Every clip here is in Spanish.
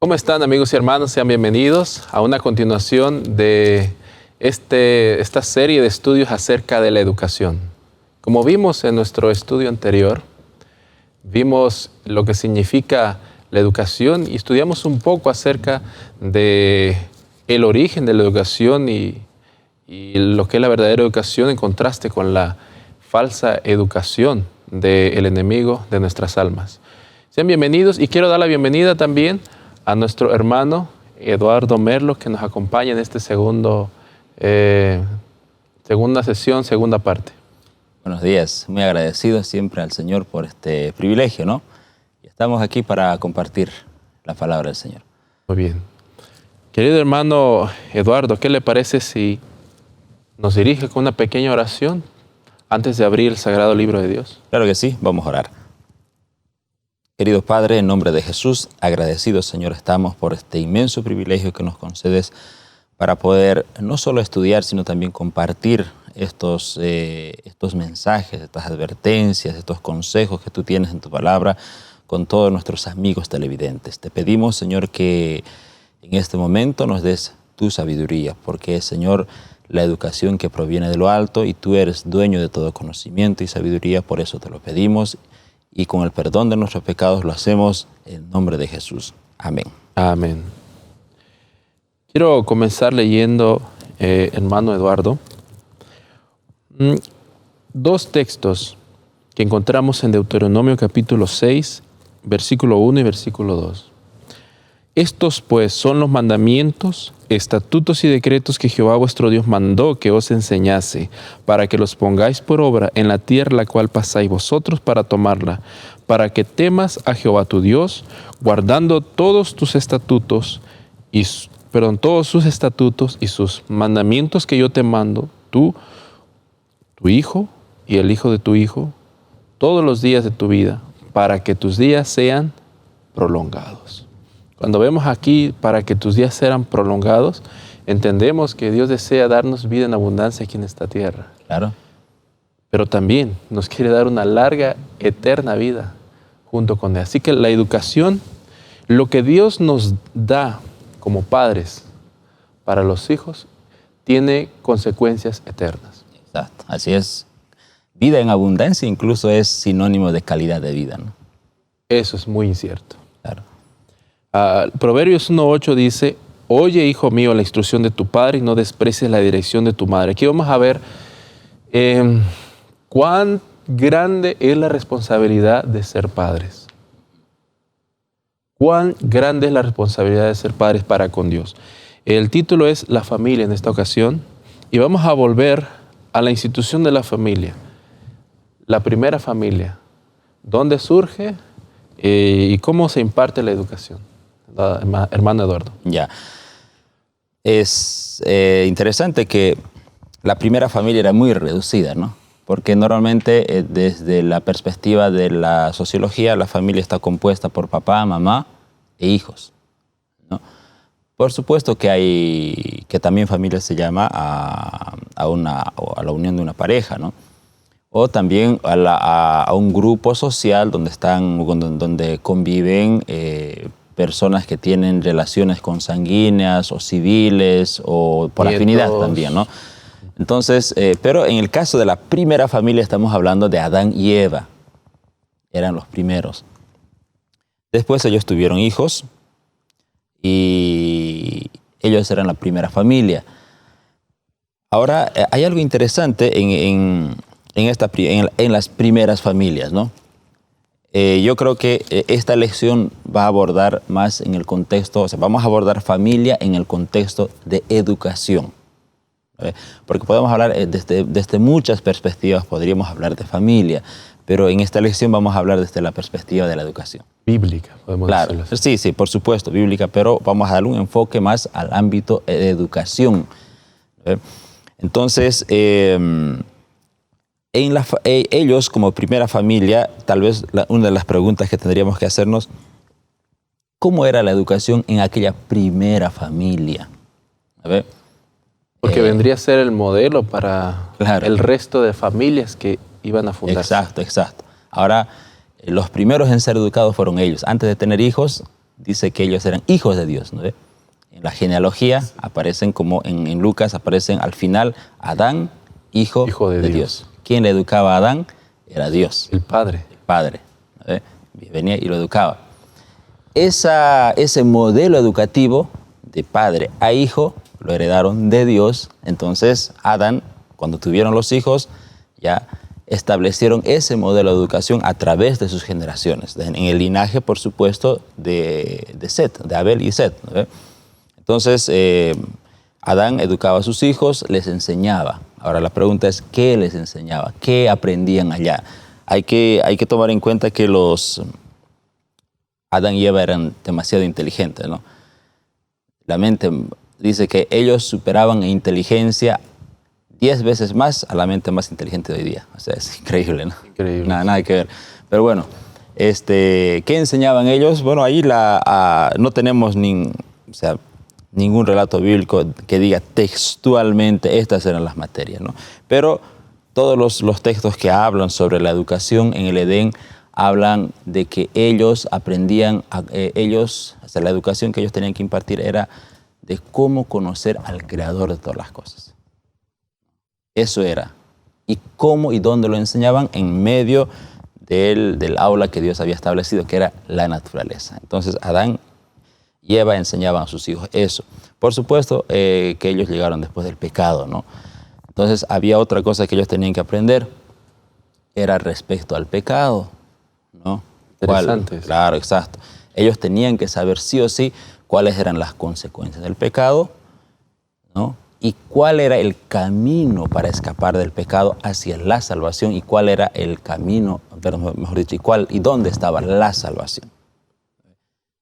¿Cómo están, amigos y hermanos? Sean bienvenidos a una continuación de esta serie de estudios acerca de la educación. Como vimos en nuestro estudio anterior, vimos lo que significa la educación y estudiamos un poco acerca de el origen de la educación y lo que es la verdadera educación en contraste con la falsa educación del enemigo de nuestras almas. Sean bienvenidos y quiero dar la bienvenida también a nuestro hermano Eduardo Merlo, que nos acompaña en este segunda sesión, segunda parte. Buenos días, muy agradecido siempre al Señor por este privilegio, ¿no? Y estamos aquí para compartir la palabra del Señor. Muy bien. Querido hermano Eduardo, ¿qué le parece si nos dirige con una pequeña oración antes de abrir el Sagrado Libro de Dios? Claro que sí, vamos a orar. Querido Padre, en nombre de Jesús, agradecidos, Señor, estamos por este inmenso privilegio que nos concedes para poder no solo estudiar, sino también compartir estos mensajes, estas advertencias, estos consejos que tú tienes en tu palabra con todos nuestros amigos televidentes. Te pedimos, Señor, que en este momento nos des tu sabiduría, porque, Señor, la educación que proviene de lo alto y tú eres dueño de todo conocimiento y sabiduría, por eso te lo pedimos. Y con el perdón de nuestros pecados lo hacemos en nombre de Jesús. Amén. Amén. Quiero comenzar leyendo, hermano Eduardo, dos textos que encontramos en Deuteronomio capítulo 6, versículo 1 y versículo 2. Estos pues son los mandamientos, estatutos y decretos que Jehová vuestro Dios mandó que os enseñase, para que los pongáis por obra en la tierra la cual pasáis vosotros para tomarla, para que temas a Jehová tu Dios, guardando todos sus estatutos y sus mandamientos que yo te mando, tú, tu hijo y el hijo de tu hijo, todos los días de tu vida, para que tus días sean prolongados. Cuando vemos aquí, para que tus días sean prolongados, entendemos que Dios desea darnos vida en abundancia aquí en esta tierra. Claro. Pero también nos quiere dar una larga, eterna vida junto con Él. Así que la educación, lo que Dios nos da como padres para los hijos, tiene consecuencias eternas. Exacto, así es. Vida en abundancia incluso es sinónimo de calidad de vida, ¿no? Eso es muy incierto. Claro. Proverbios 1:8 dice, oye, hijo mío, la instrucción de tu padre y no desprecies la dirección de tu madre. Aquí vamos a ver cuán grande es la responsabilidad de ser padres. Cuán grande es la responsabilidad de ser padres para con Dios. El título es La familia en esta ocasión y vamos a volver a la institución de la familia. La primera familia. ¿Dónde surge y cómo se imparte la educación? Hermano Eduardo. Ya. Es interesante que la primera familia era muy reducida, ¿no? Porque normalmente desde la perspectiva de la sociología, la familia está compuesta por papá, mamá e hijos, ¿no? Por supuesto que también familia se llama a la unión de una pareja, ¿no? O también a un grupo social donde conviven personas que tienen relaciones consanguíneas o civiles o por afinidad también, ¿no? Entonces, pero en el caso de la primera familia estamos hablando de Adán y Eva. Eran los primeros. Después ellos tuvieron hijos y ellos eran la primera familia. Ahora, hay algo interesante en las primeras familias, ¿no? Yo creo que esta lección va a abordar más en el contexto, o sea, vamos a abordar familia en el contexto de educación. Porque podemos hablar desde muchas perspectivas, podríamos hablar de familia, pero en esta lección vamos a hablar desde la perspectiva de la educación. Bíblica, podemos decirlo así. Sí, por supuesto, bíblica, pero vamos a darle un enfoque más al ámbito de educación. Entonces, ellos como primera familia, tal vez una de las preguntas que tendríamos que hacernos, ¿cómo era la educación en aquella primera familia? A ver. Porque vendría a ser el modelo para el resto de familias que iban a fundarse. Exacto. Ahora, los primeros en ser educados fueron ellos. Antes de tener hijos, dice que ellos eran hijos de Dios, ¿no ve? En la genealogía aparecen como en Lucas, aparecen al final Adán, hijo de Dios. ¿Quién le educaba a Adán? Era Dios. El Padre. El Padre, ¿no ve? Venía y lo educaba. Ese modelo educativo de padre a hijo lo heredaron de Dios. Entonces Adán, cuando tuvieron los hijos, ya establecieron ese modelo de educación a través de sus generaciones, en el linaje, por supuesto, de Set, de Abel y Set, ¿no? Entonces, Adán educaba a sus hijos, les enseñaba. Ahora la pregunta es, ¿qué les enseñaba? ¿Qué aprendían allá? Hay que tomar en cuenta que Adán y Eva eran demasiado inteligentes, ¿no? La mente dice que ellos superaban en inteligencia 10 veces más a la mente más inteligente de hoy día. O sea, es increíble, ¿no? Increíble. Nada que ver. Pero bueno, ¿qué enseñaban ellos? Bueno, ahí no tenemos ningún relato bíblico que diga textualmente estas eran las materias, ¿no? Pero todos los textos que hablan sobre la educación en el Edén hablan de que ellos aprendían, la educación que ellos tenían que impartir era de cómo conocer al Creador de todas las cosas. Eso era. ¿Y cómo y dónde lo enseñaban? En medio del aula que Dios había establecido, que era la naturaleza. Entonces Adán y Eva enseñaban a sus hijos eso. Por supuesto que ellos llegaron después del pecado, ¿no? Entonces había otra cosa que ellos tenían que aprender, era respecto al pecado, ¿no? Interesante. Claro, exacto. Ellos tenían que saber sí o sí cuáles eran las consecuencias del pecado, ¿no? Y cuál era el camino para escapar del pecado hacia la salvación y cuál era el camino, mejor dicho, y dónde estaba la salvación.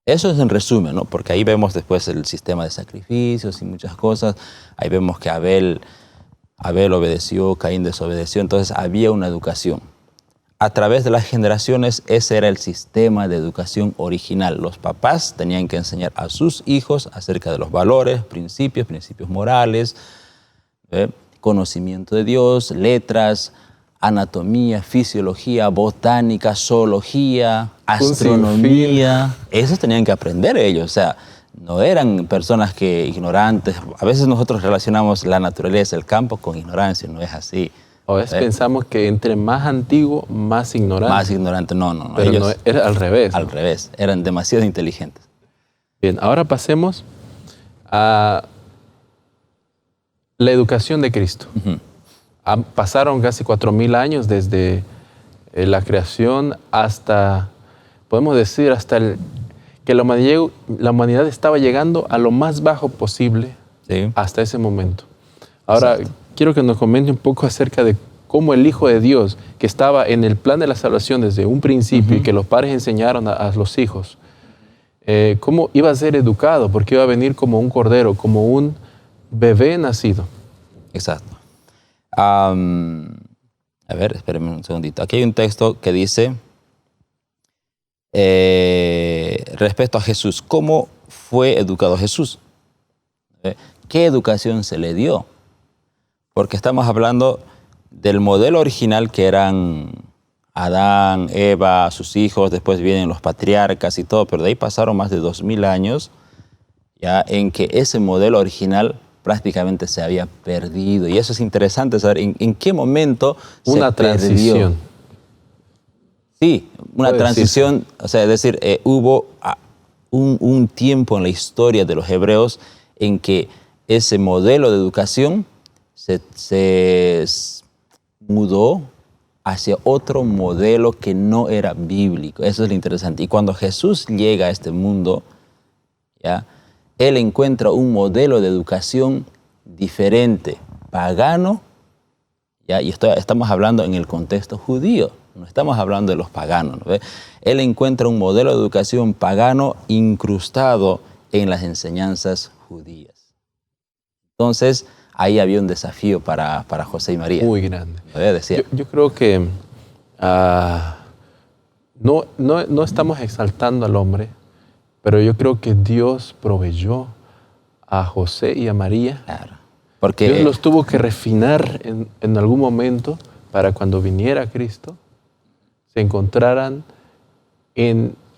Eso es en resumen, ¿no? Porque ahí vemos después el sistema de sacrificios y muchas cosas. Ahí vemos que Abel obedeció, Caín desobedeció. Entonces había una educación. A través de las generaciones, ese era el sistema de educación original. Los papás tenían que enseñar a sus hijos acerca de los valores, principios morales, conocimiento de Dios, letras, anatomía, fisiología, botánica, zoología, astronomía. Esos tenían que aprender ellos. O sea, no eran personas ignorantes. A veces nosotros relacionamos la naturaleza, el campo con ignorancia. No es así. A veces pensamos que entre más antiguo, más ignorante. Más ignorante, no. Pero ellos, no, era al revés. Al revés, eran demasiado inteligentes. Bien, ahora pasemos a la educación de Cristo. Uh-huh. Pasaron casi 4.000 años desde la creación hasta, podemos decir, que la humanidad estaba llegando a lo más bajo posible, sí, hasta ese momento. Ahora, exacto, quiero que nos comente un poco acerca de cómo el Hijo de Dios, que estaba en el plan de la salvación desde un principio, uh-huh, y que los padres enseñaron a los hijos, cómo iba a ser educado, porque iba a venir como un cordero, como un bebé nacido. Exacto. A ver, espérenme un segundito. Aquí hay un texto que dice, respecto a Jesús, ¿cómo fue educado Jesús? ¿Qué educación se le dio? Porque estamos hablando del modelo original que eran Adán, Eva, sus hijos, después vienen los patriarcas y todo, pero de ahí pasaron más de 2.000 años ya en que ese modelo original prácticamente se había perdido. Y eso es interesante saber en qué momento una transición. Sí, una transición, o sea, es decir, hubo un tiempo en la historia de los hebreos en que ese modelo de educación se mudó hacia otro modelo que no era bíblico. Eso es lo interesante. Y cuando Jesús llega a este mundo, ¿ya?, Él encuentra un modelo de educación diferente, pagano, ¿ya? Y estamos hablando en el contexto judío, no estamos hablando de los paganos, ¿no? Él encuentra un modelo de educación pagano incrustado en las enseñanzas judías. Entonces, ahí había un desafío para José y María. Muy grande. Decía. Yo creo que no estamos exaltando al hombre, pero yo creo que Dios proveyó a José y a María. Claro. Porque Dios los tuvo que refinar en algún momento para cuando viniera Cristo se encontraran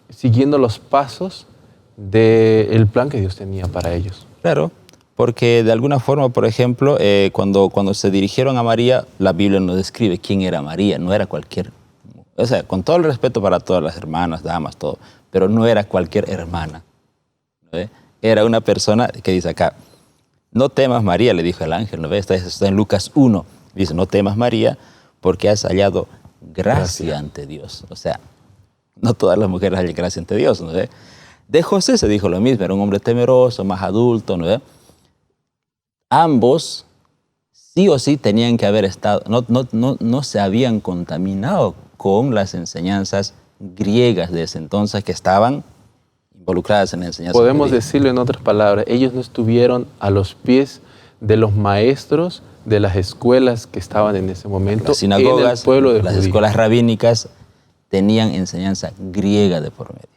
siguiendo los pasos del plan que Dios tenía para ellos. Claro, porque de alguna forma, por ejemplo, cuando se dirigieron a María, la Biblia nos describe quién era María, no era cualquier, o sea, con todo el respeto para todas las hermanas, damas, todo, pero no era cualquier hermana, ¿no ve? Era una persona que dice acá, no temas María, le dijo el ángel, ¿no ve? Está en Lucas 1, dice, no temas María, porque has hallado gracia ante Dios. O sea, no todas las mujeres hallan gracia ante Dios, ¿no ve? De José se dijo lo mismo, era un hombre temeroso, más adulto, ¿no ve? Ambos sí o sí tenían que haber estado, no se habían contaminado con las enseñanzas griegas de ese entonces que estaban involucradas en la enseñanza. Podemos judía. decirlo en otras palabras, ellos no estuvieron a los pies de los maestros de las escuelas que estaban en ese momento. Las sinagogas, en el pueblo de las judíos. escuelas rabínicas tenían enseñanza griega de por medio.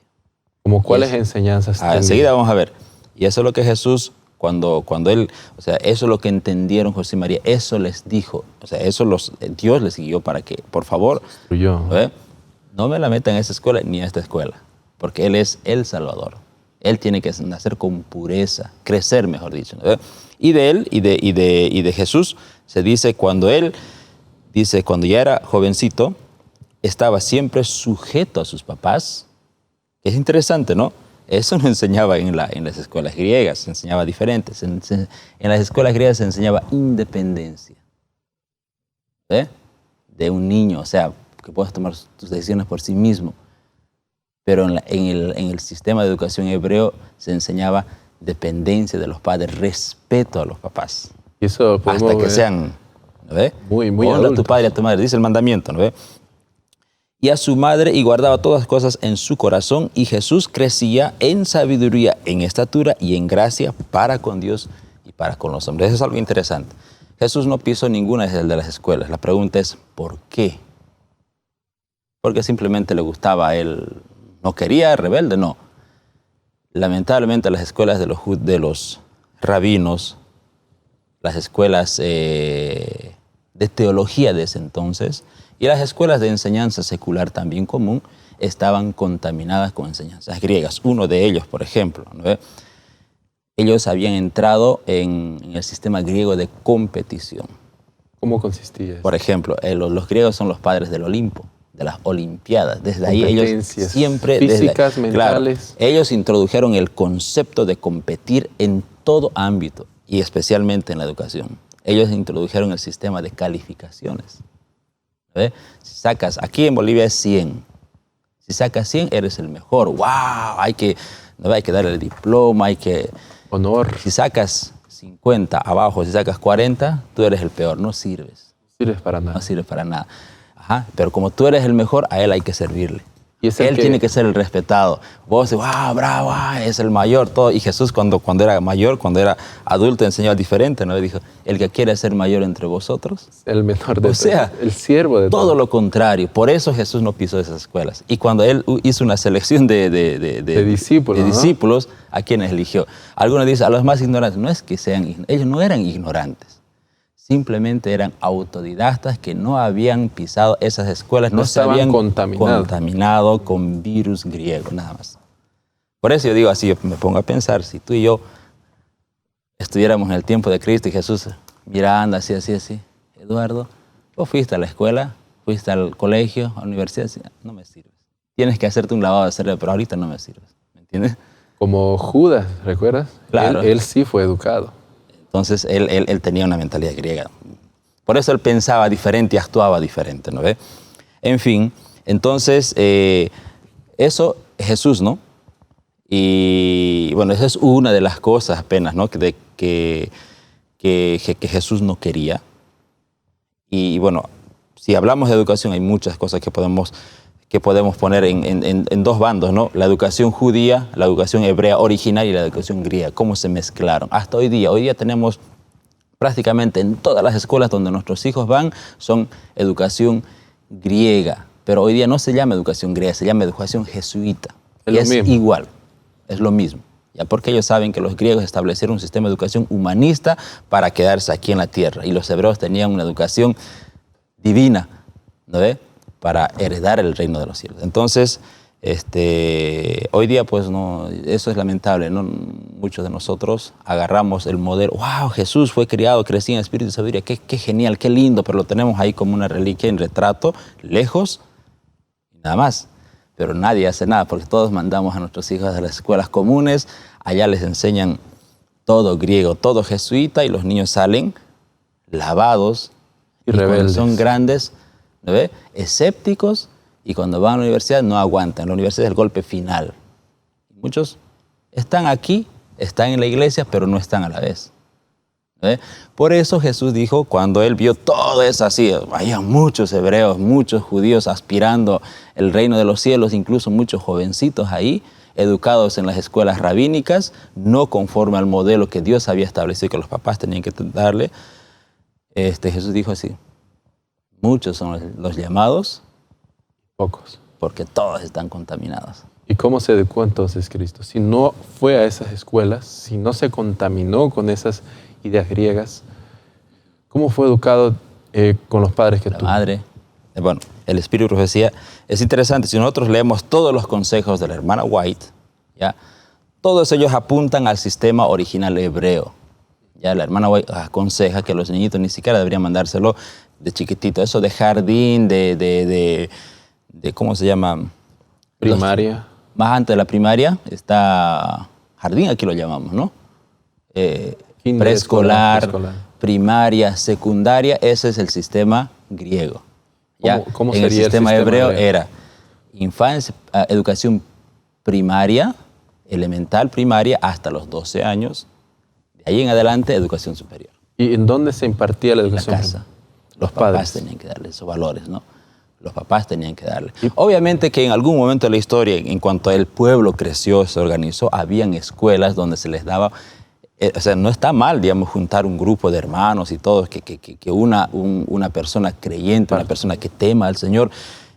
¿Como cuáles enseñanzas tenían? Enseguida vamos a ver. Y eso es lo que Jesús, cuando él, o sea, eso es lo que entendieron José y María, eso les dijo, o sea, eso Dios les guió para que, por favor, no me la metan en esa escuela ni a esta escuela, porque Él es el Salvador. Él tiene que nacer con pureza, crecer, mejor dicho, ¿no? Y de él y de Jesús se dice cuando ya era jovencito, estaba siempre sujeto a sus papás. Es interesante, ¿no? Eso no enseñaba en las escuelas griegas, se enseñaba diferente. En las escuelas griegas se enseñaba independencia. ¿Ve? De un niño, o sea, que puedas tomar tus decisiones por sí mismo. Pero en el sistema de educación hebreo se enseñaba dependencia de los padres, respeto a los papás. Y eso hasta que sean, ¿no ve? Muy honra adultos. a tu padre y a tu madre, dice el mandamiento, ¿no ve? Y a su madre, y guardaba todas las cosas en su corazón, y Jesús crecía en sabiduría, en estatura y en gracia para con Dios y para con los hombres. Eso es algo interesante. Jesús no pisó ninguna de las escuelas. La pregunta es, ¿por qué? Porque simplemente le gustaba a él. ¿No quería, rebelde? No. Lamentablemente las escuelas de los rabinos, las escuelas de teología de ese entonces y las escuelas de enseñanza secular también común estaban contaminadas con enseñanzas griegas. Uno de ellos, por ejemplo, ¿no ve? Ellos habían entrado en el sistema griego de competición. ¿Cómo consistía eso? Por ejemplo, los griegos son los padres del Olimpo, de las Olimpiadas. Desde ahí ellos siempre... físicas, mentales. Claro, ellos introdujeron el concepto de competir en todo ámbito y especialmente en la educación. Ellos introdujeron el sistema de calificaciones. ¿Ve? Si sacas, aquí en Bolivia es 100. Si sacas 100 eres el mejor. ¡Wow! Hay que darle el diploma, hay que... Honor. Si sacas 50 abajo, si sacas 40, tú eres el peor, no sirves. No sirves para nada. No sirves para nada. Ajá, pero como tú eres el mejor, a él hay que servirle. Y es él tiene que ser el respetado. Vos dices, wow, bravo, es el mayor, todo. Y Jesús cuando era mayor, cuando era adulto, enseñaba diferente, ¿no? Dijo, el que quiere ser mayor entre vosotros. El menor de todos. O sea, el siervo de todo todos. lo contrario. Por eso Jesús no pisó esas escuelas. Y cuando él hizo una selección de discípulos, ¿a quiénes eligió? Algunos dicen, a los más ignorantes. No es que ellos no eran ignorantes. Simplemente eran autodidactas que no habían pisado esas escuelas, no se habían contaminado con virus griego, nada más. Por eso yo digo así, yo me pongo a pensar, si tú y yo estuviéramos en el tiempo de Cristo y Jesús, mira, anda así, Eduardo, vos fuiste a la escuela, fuiste al colegio, a la universidad, no me sirves. Tienes que hacerte un lavado de cerebro, pero ahorita no me sirves, ¿me entiendes? Como Judas, ¿recuerdas? Claro. Él sí fue educado. Entonces, él tenía una mentalidad griega. Por eso él pensaba diferente y actuaba diferente, ¿no ve? En fin, entonces, eso es Jesús, ¿no? Y bueno, esa es una de las cosas apenas, ¿no? Que Jesús no quería. Y bueno, si hablamos de educación, hay muchas cosas que podemos poner en dos bandos, ¿no? La educación judía, la educación hebrea original y la educación griega, cómo se mezclaron. Hasta hoy día tenemos prácticamente en todas las escuelas donde nuestros hijos van, son educación griega. Pero hoy día no se llama educación griega, se llama educación jesuita. Es igual, es lo mismo. Ya porque ellos saben que los griegos establecieron un sistema de educación humanista para quedarse aquí en la tierra. Y los hebreos tenían una educación divina, ¿no ve? Para heredar el reino de los cielos. Entonces, Hoy día, pues, no, eso es lamentable, ¿no? Muchos de nosotros agarramos el modelo, wow, Jesús fue criado, crecí en espíritu de sabiduría, qué genial, qué lindo, pero lo tenemos ahí como una reliquia en retrato, lejos, y nada más. Pero nadie hace nada, porque todos mandamos a nuestros hijos a las escuelas comunes, allá les enseñan todo griego, todo jesuita, y los niños salen lavados, y rebeldes. Son grandes, ¿no ve? Escépticos, y cuando van a la universidad no aguantan. La universidad es el golpe final. Muchos están aquí, están en la iglesia, pero no están a la vez. ¿Ve? Por eso Jesús dijo, cuando Él vio todo eso así, había muchos hebreos, muchos judíos aspirando el reino de los cielos, incluso muchos jovencitos ahí, educados en las escuelas rabínicas, no conforme al modelo que Dios había establecido que los papás tenían que darle. Jesús dijo así, muchos son los llamados, pocos, porque todos están contaminados. ¿Y cómo se educó entonces Cristo? Si no fue a esas escuelas, si no se contaminó con esas ideas griegas, ¿cómo fue educado con los padres que tuvo? La madre. Bueno, el espíritu de profecía es interesante. Si nosotros leemos todos los consejos de la hermana White, ¿ya? Todos ellos apuntan al sistema original hebreo. Ya la hermana White aconseja que los niñitos ni siquiera deberían mandárselo de chiquitito. Eso de jardín, de ¿cómo se llama? Primaria. Más antes de la primaria está jardín, aquí lo llamamos, ¿no? Preescolar, primaria, secundaria, ese es el sistema griego. ¿Ya? ¿Cómo en sería el sistema hebreo era infancia, educación primaria, elemental primaria, hasta los 12 años. De ahí en adelante, educación superior. ¿Y en dónde se impartía la educación? En la casa. Los papás tenían que darle esos valores, ¿no? Los papás tenían que darle. Obviamente que en algún momento de la historia, en cuanto el pueblo creció, se organizó, habían escuelas donde se les daba... o sea, no está mal, digamos, juntar un grupo de hermanos y todos, que una persona creyente, una persona que tema al Señor,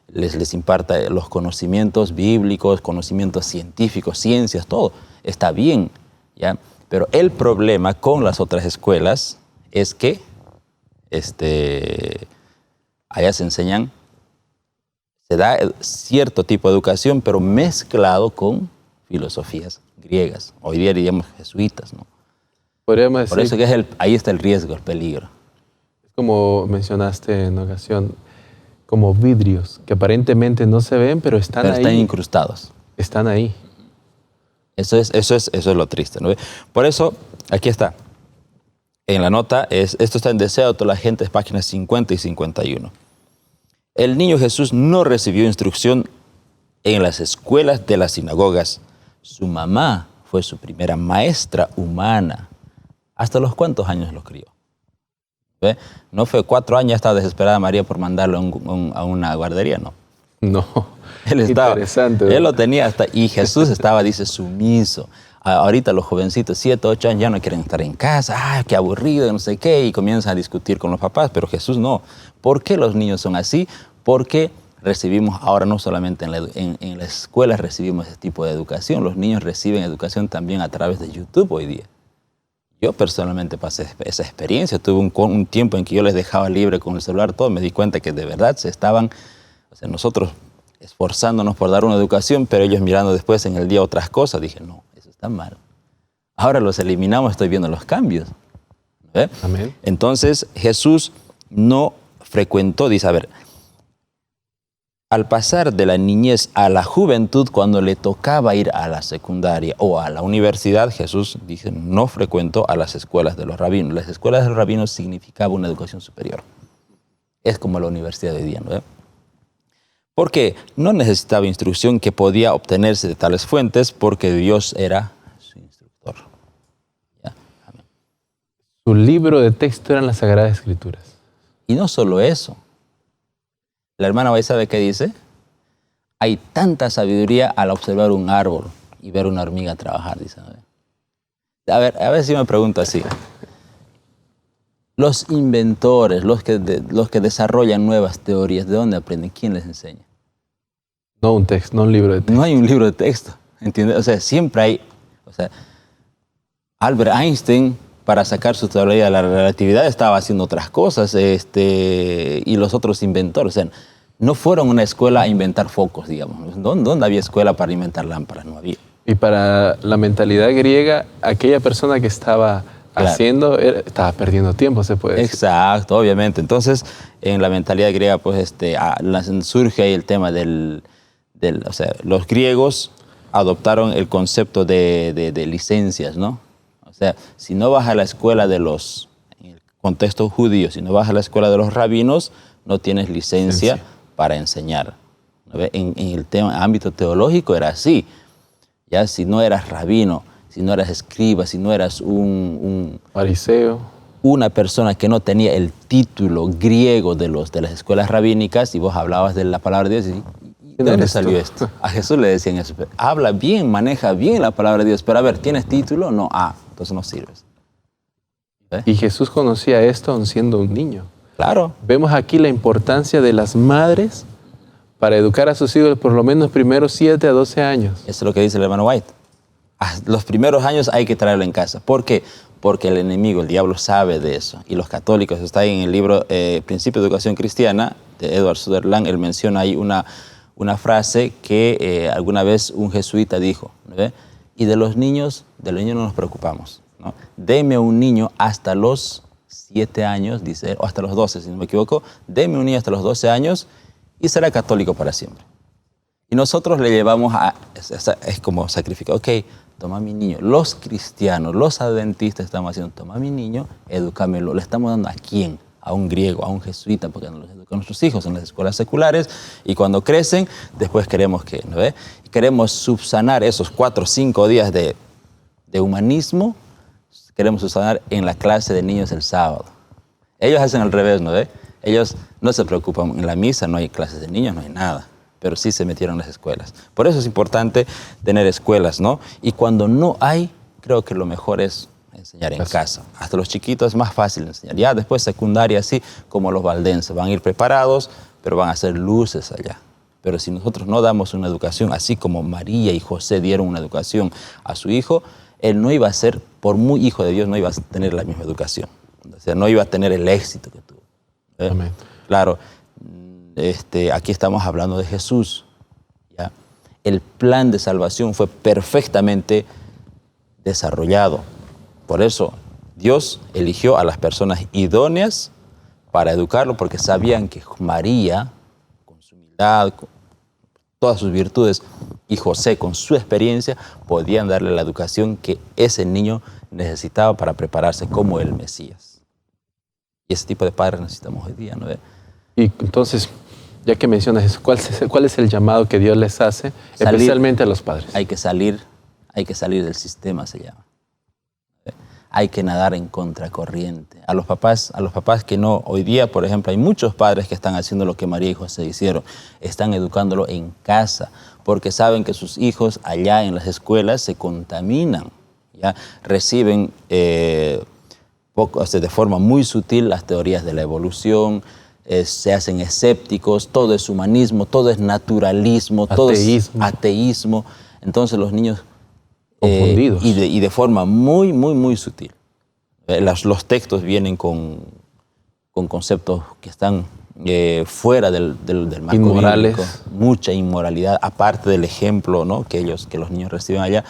les imparta los conocimientos bíblicos, conocimientos científicos, ciencias, todo. Está bien, ¿ya? Pero el problema con las otras escuelas es que allá se enseñan, se da cierto tipo de educación, pero mezclado con filosofías griegas. Hoy día diríamos jesuitas, ¿no? Podríamos decir, por eso que ahí está el riesgo, el peligro. Es como mencionaste en ocasión, como vidrios, que aparentemente no se ven, pero están ahí. Están incrustados. Están ahí. Eso es lo triste, ¿no? Por eso, aquí está. En la nota, esto está en Deseo de toda la gente, páginas 50 y 51. El niño Jesús no recibió instrucción en las escuelas de las sinagogas. Su mamá fue su primera maestra humana. ¿Hasta los cuántos años lo crió? ¿Ve? No fue 4 años, estaba desesperada María por mandarlo a una guardería, no. No. Él estaba, interesante. Él lo tenía hasta, y Jesús estaba, dice, sumiso. Ahorita los jovencitos, 7, 8 años, ya no quieren estar en casa, qué aburrido, no sé qué, y comienzan a discutir con los papás, pero Jesús no. ¿Por qué los niños son así? Porque recibimos ahora no solamente en las escuelas recibimos ese tipo de educación, los niños reciben educación también a través de YouTube hoy día. Yo personalmente pasé esa experiencia, tuve un tiempo en que yo les dejaba libre con el celular todo, me di cuenta que de verdad nosotros esforzándonos por dar una educación, pero ellos mirando después en el día otras cosas, dije, no, eso está mal. Ahora los eliminamos, estoy viendo los cambios. ¿Ve? Amén. Entonces Jesús no frecuentó, dice, a ver, al pasar de la niñez a la juventud, cuando le tocaba ir a la secundaria o a la universidad, Jesús, dice, no frecuentó a las escuelas de los rabinos. Las escuelas de los rabinos significaba una educación superior. Es como la universidad de hoy día, ¿no? Porque no necesitaba instrucción que podía obtenerse de tales fuentes, porque Dios era su instructor. ¿Ya? Amén. Su libro de texto eran las Sagradas Escrituras. Y no solo eso. La hermana Bay, ¿sabe qué dice? Hay tanta sabiduría al observar un árbol y ver una hormiga trabajar, dice. A ver si me pregunto así. Los inventores, los que desarrollan nuevas teorías, ¿de dónde aprenden? ¿Quién les enseña? No un texto, no un libro de texto. No hay un libro de texto, ¿entiendes? O sea, siempre hay... O sea, Albert Einstein, para sacar su teoría de la relatividad, estaba haciendo otras cosas, y los otros inventores. O sea, no fueron a una escuela a inventar focos, digamos. ¿Dónde había escuela para inventar lámparas? No había. Y para la mentalidad griega, aquella persona que estaba haciendo, estaba perdiendo tiempo, se puede decir. Exacto, obviamente. Entonces, en la mentalidad griega, pues surge ahí el tema o sea, los griegos adoptaron el concepto de licencias, ¿no? O sea, si no vas a la escuela en el contexto judío, si no vas a la escuela de los rabinos, no tienes licencia para enseñar. En el ámbito teológico era así. Ya, si no eras rabino, si no eras escriba, si no eras un fariseo, una persona que no tenía el título griego de las escuelas rabínicas, y vos hablabas de la palabra de Dios, ¿de dónde salió esto? A Jesús le decían eso. Habla bien, maneja bien la palabra de Dios, pero a ver, ¿tienes título? No, entonces no sirves. ¿Ve? Y Jesús conocía esto aun siendo un niño. Claro. Vemos aquí la importancia de las madres para educar a sus hijos por lo menos primeros 7 a 12 años. Eso es lo que dice el hermano White. Los primeros años hay que traerlo en casa. ¿Por qué? Porque el enemigo, el diablo, sabe de eso. Y los católicos, está ahí en el libro Principio de Educación Cristiana, de Edward Sutherland, él menciona ahí una frase que alguna vez un jesuita dijo, ¿ve? Y de los niños no nos preocupamos, ¿no? Deme un niño hasta los 7 años, dice, o hasta los 12, si no me equivoco, deme un niño hasta los 12 años y será católico para siempre. Y nosotros le llevamos es como sacrificar, ok, toma mi niño. Los cristianos, los adventistas estamos haciendo, toma mi niño, edúcamelo. ¿Le estamos dando a quién? A un griego, a un jesuita, porque nos los educan nuestros hijos en las escuelas seculares, y cuando crecen, después queremos que, ¿no ve? Queremos subsanar esos 4 o 5 días de humanismo, queremos subsanar en la clase de niños el sábado. Ellos hacen al revés, ¿no ve? Ellos no se preocupan, en la misa no hay clases de niños, no hay nada, pero sí se metieron en las escuelas. Por eso es importante tener escuelas, ¿no? Y cuando no hay, creo que lo mejor es enseñar en casa. Hasta los chiquitos es más fácil enseñar. Ya después secundaria, así como los valdenses, van a ir preparados, pero van a ser luces allá. Pero si nosotros no damos una educación, así como María y José dieron una educación a su hijo, él no iba a ser, por muy hijo de Dios, no iba a tener la misma educación. O sea, no iba a tener el éxito que tuvo. Amén. Claro, aquí estamos hablando de Jesús. ¿Ya? El plan de salvación fue perfectamente desarrollado. Por eso Dios eligió a las personas idóneas para educarlo, porque sabían que María, con su humildad, con todas sus virtudes, y José, con su experiencia, podían darle la educación que ese niño necesitaba para prepararse como el Mesías. Y ese tipo de padres necesitamos hoy día, ¿no? Y entonces, ya que mencionas eso, ¿cuál es el llamado que Dios les hace, especialmente a los padres? Hay que salir del sistema, se llama. Hay que nadar en contracorriente. A los papás que no, hoy día, por ejemplo, hay muchos padres que están haciendo lo que María y José hicieron. Están educándolo en casa, porque saben que sus hijos allá en las escuelas se contaminan, ¿ya? Reciben de forma muy sutil las teorías de la evolución, se hacen escépticos, todo es humanismo, todo es naturalismo, todo es ateísmo. Entonces los niños confundidos. Y de forma muy, muy, muy sutil. Los textos vienen con conceptos que están fuera del marco inmorales, bíblico, mucha inmoralidad, aparte del ejemplo, ¿no? que los niños reciben allá.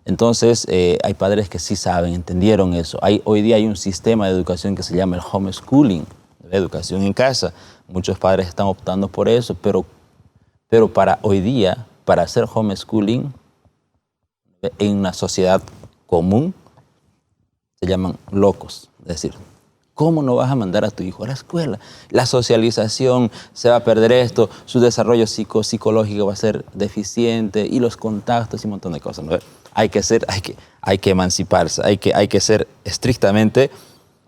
Entonces, hay padres que sí saben, entendieron eso. Hoy día hay un sistema de educación que se llama el homeschooling, educación en casa. Muchos padres están optando por eso, pero para hoy día, para hacer homeschooling en una sociedad común, se llaman locos. Es decir, ¿cómo no vas a mandar a tu hijo a la escuela? La socialización, se va a perder esto, su desarrollo psicológico va a ser deficiente, y los contactos y un montón de cosas, ¿no? Hay que emanciparse, hay que ser estrictamente,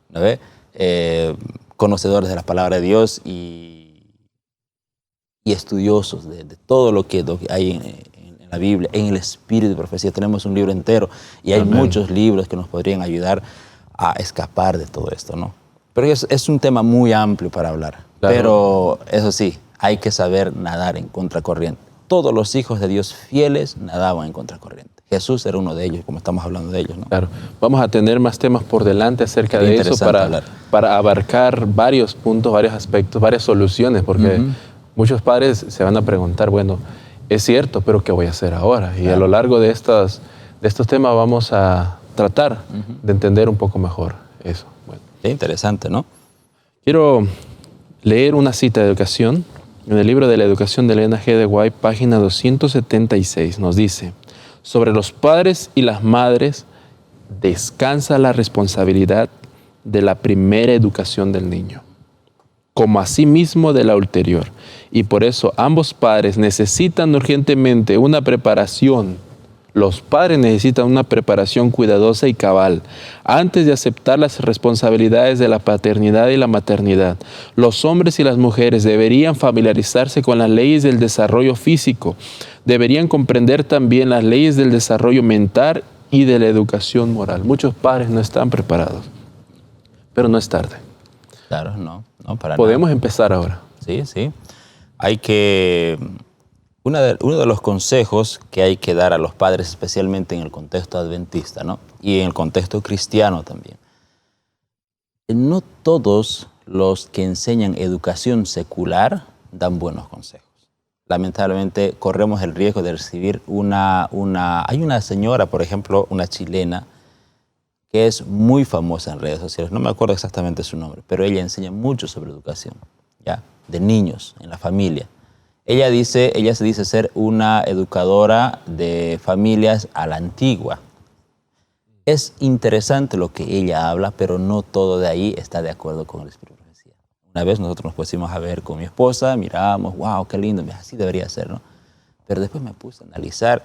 ¿no? Conocedores de la palabra de Dios y estudiosos de todo lo que hay en la Biblia, en el espíritu de profecía. Tenemos un libro entero y hay muchos libros que nos podrían ayudar a escapar de todo esto, ¿no? Pero es un tema muy amplio para hablar. Claro. Pero eso sí, hay que saber nadar en contracorriente. Todos los hijos de Dios fieles nadaban en contracorriente. Jesús era uno de ellos, como estamos hablando de ellos, ¿no? Claro. Vamos a tener más temas por delante acerca de eso para abarcar varios puntos, varios aspectos, varias soluciones, porque muchos padres se van a preguntar, bueno, es cierto, pero ¿qué voy a hacer ahora? Y a lo largo de estos temas vamos a tratar de entender un poco mejor eso. Bueno. Es interesante, ¿no? Quiero leer una cita de educación. En el libro de la educación de Elena G. de White, página 276, nos dice: sobre los padres y las madres descansa la responsabilidad de la primera educación del niño, como asimismo de la ulterior. Y por eso ambos padres necesitan urgentemente una preparación. Los padres necesitan una preparación cuidadosa y cabal antes de aceptar las responsabilidades de la paternidad y la maternidad. Los hombres y las mujeres deberían familiarizarse con las leyes del desarrollo físico. Deberían comprender también las leyes del desarrollo mental y de la educación moral. Muchos padres no están preparados, pero no es tarde. Claro, no para Podemos nada. empezar ahora. Sí, sí. Hay que... Uno de los consejos que hay que dar a los padres, especialmente en el contexto adventista, ¿no? Y en el contexto cristiano también. No todos los que enseñan educación secular dan buenos consejos. Lamentablemente corremos el riesgo de recibir Hay una señora, por ejemplo, una chilena, que es muy famosa en redes sociales. No me acuerdo exactamente su nombre, pero ella enseña mucho sobre educación, ¿ya? De niños, en la familia. Ella se dice ser una educadora de familias a la antigua. Es interesante lo que ella habla, pero no todo de ahí está de acuerdo con el Espíritu de Profecía. Una vez nosotros nos pusimos a ver con mi esposa, mirábamos, wow, qué lindo, así debería ser, ¿no? Pero después me puse a analizar,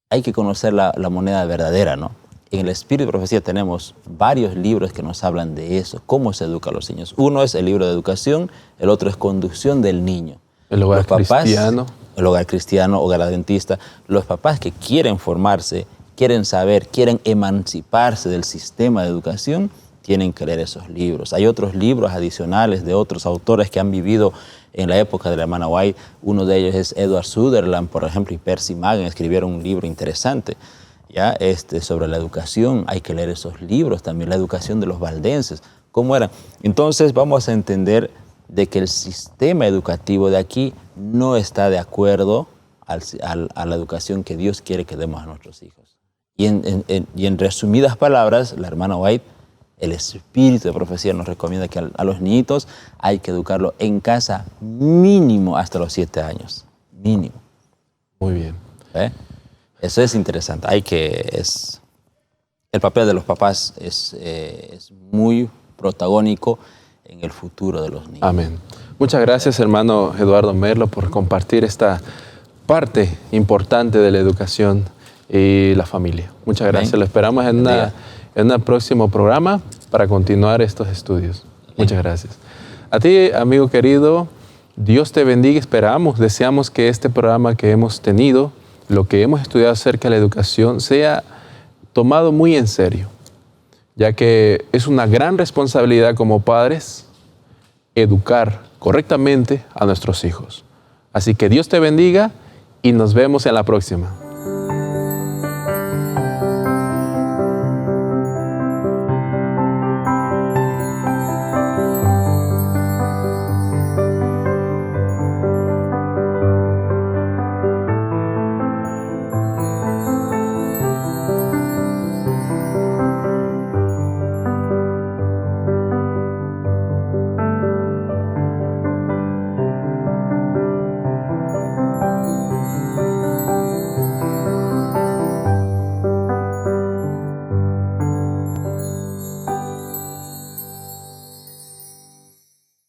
hay que conocer la moneda verdadera, ¿no? En el Espíritu de Profecía tenemos varios libros que nos hablan de eso, cómo se educa a los niños. Uno es el libro de educación, el otro es conducción del niño. El hogar cristiano. El hogar cristiano, hogar adventista. Los papás que quieren formarse, quieren saber, quieren emanciparse del sistema de educación, tienen que leer esos libros. Hay otros libros adicionales de otros autores que han vivido en la época de la hermana White. Uno de ellos es Edward Sutherland, por ejemplo, y Percy Magan escribieron un libro interesante, ¿ya? Sobre la educación. Hay que leer esos libros también, la educación de los valdenses, cómo era. Entonces vamos a entender de que el sistema educativo de aquí no está de acuerdo a la educación que Dios quiere que demos a nuestros hijos. Y en resumidas palabras, la hermana White, el Espíritu de Profecía nos recomienda que a los niñitos hay que educarlo en casa mínimo hasta los 7 años. Mínimo. Muy bien. Eso es interesante. El papel de los papás es muy protagónico en el futuro de los niños. Amén. Muchas gracias, hermano Eduardo Merlo, por compartir esta parte importante de la educación y la familia. Muchas gracias. Lo esperamos en un próximo programa para continuar estos estudios. Muchas gracias. A ti, amigo querido, Dios te bendiga. Deseamos que este programa que hemos tenido, lo que hemos estudiado acerca de la educación, sea tomado muy en serio, ya que es una gran responsabilidad como padres educar correctamente a nuestros hijos. Así que Dios te bendiga y nos vemos en la próxima.